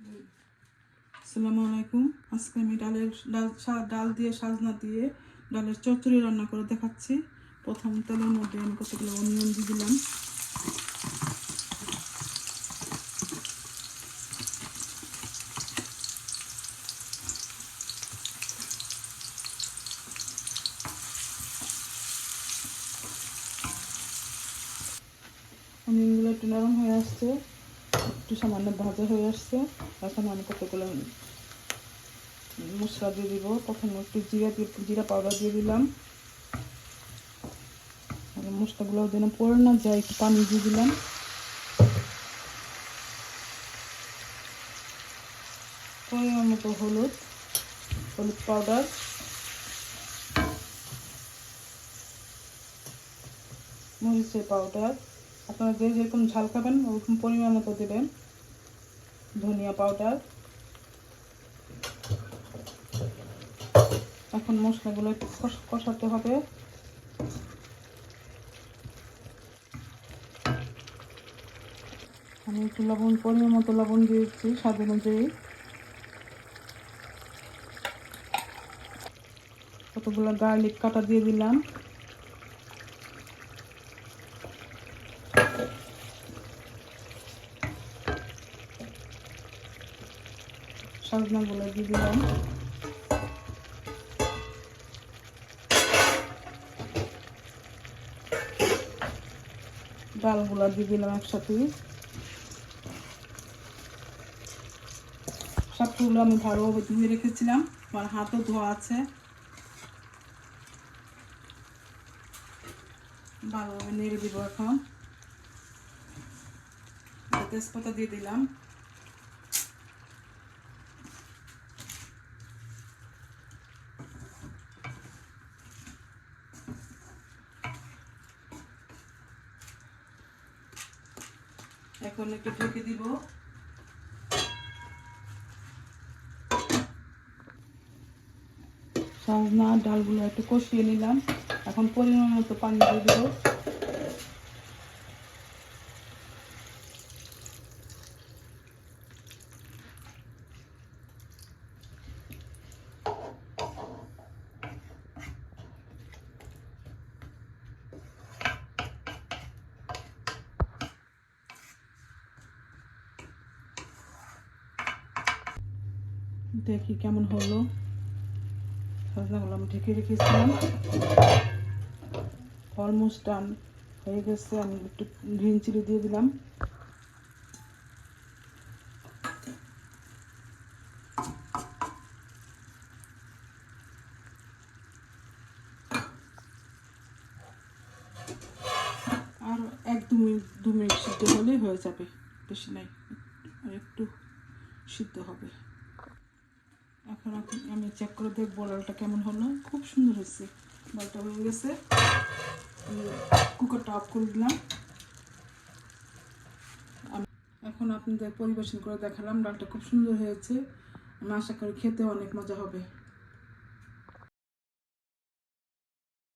আসসালামু আলাইকুম। আজকে আমি ডাল দিয়ে সাজনা দিয়ে ডালের চচ্চড়ি রান্না করে দেখাচ্ছি। প্রথম তেলের মধ্যে আমি কতগুলো অনিয়ন দিয়ে দিলাম। অনিয়নগুলো একটু নরম হয়ে আসছে, একটু সামান্য ভাজা হয়ে আসছে। এখন আমি কতগুলো মশলা দিয়ে দিব। প্রথমে একটু জিরা পাউডার দিয়ে দিলাম। মশলাগুলো যেন পড়ে না যায় একটু পানি দিয়ে দিলাম। পরিমাণ মতো হলুদ পাউডার, মরিচের পাউডার, আপনারা যে যেরকম ঝাল খাবেন ওরকম পরিমাণ মতো দেবেন। ধনিয়া পাউডার। এখন মশলাগুলো একটু কষাতে হবে। আমি একটু পরিমাণ মতো লবণ দিয়েছি স্বাদ অনুযায়ী। কতগুলো গার্লিক কাটা দিয়ে দিলাম। সাজনাগুলো দিয়ে দিলাম। ডালগুলো দিয়ে দিলাম একসাথে। সবগুলো আমি ভালোভাবে ধুয়ে রেখেছিলাম, আমার হাতও ধোয়া আছে। ভালোভাবে নেড়ে দিব। এখন তেজপাতা দিয়ে দিলাম। এখন একটু ঢেকে দিব। সাজনা ডালগুলো একটু কষিয়ে নিলাম। এখন পরিমাণ মতো পানি দিয়ে দেব। দেখি কেমন হলো। সাজনাগুলো আমি ঢেকে রেখেছিলাম, অলমোস্ট ডান হয়ে গেছে। আমি একটু গ্রিন চিলি দিয়ে দিলাম। আর দু মিনিট সিদ্ধ হলেই হয়ে যাবে, বেশি নাই, আর একটু সিদ্ধ হবে। এখন আমি চেক করে দেখবো ডালটা কেমন হলো। খুব সুন্দর হয়েছে, ডালটা হয়ে গেছে। কুকারটা অফ করে দিলাম। এখন আপনাদের পরিবেশন করে দেখালাম। ডালটা খুব সুন্দর হয়েছে। আমি আশা করি খেতে অনেক মজা হবে।